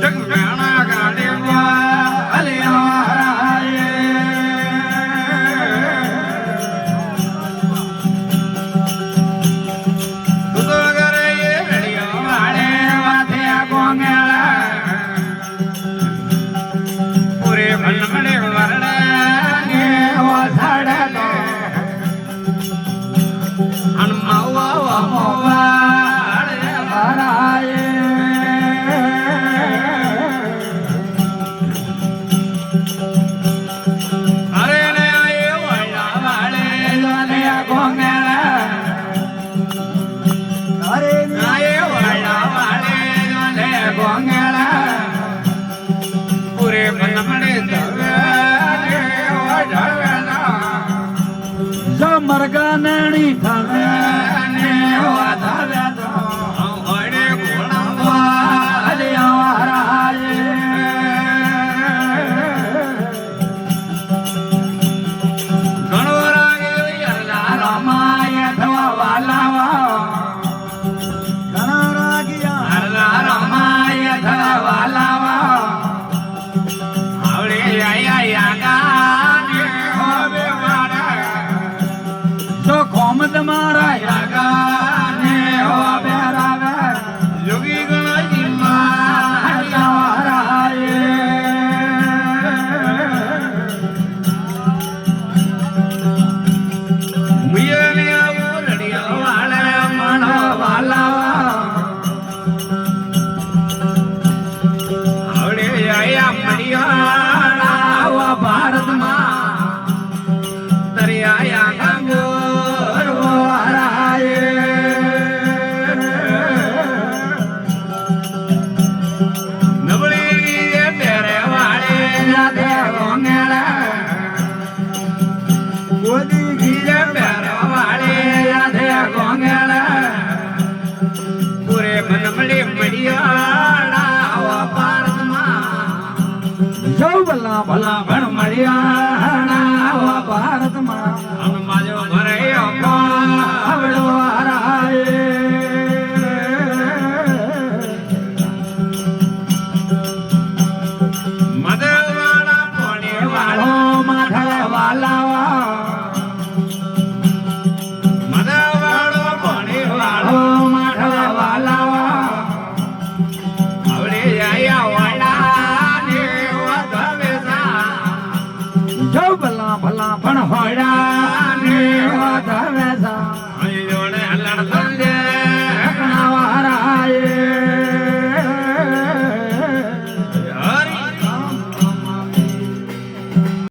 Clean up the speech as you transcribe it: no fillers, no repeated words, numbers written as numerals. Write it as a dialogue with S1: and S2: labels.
S1: जगमेणा गाडे वाले आए तो करे ये रड़ियों वाले वाथे गोंगेला पूरे मनमड़े वरड़े वो साड़े तो हनुमावा मोवा हराए अरे ने आए वाला वाले वाले गोंगेला अरे आए वाला वाले वाले गोंगेला पूरे मनमड़े दवे वो डवेला समरगा नणी थावे ने वो थावे तो ओड़े घोड़ा वाले हराए तुम्हारा यागा ने हो बेरावे योगी गणाई माया हराए मुझे ने वो लड़िया वाले मनो वाला आवड़े आया मड़िया वो भारत माँ दरिया गंगो पूरे मनमड़े मड़िया भला भला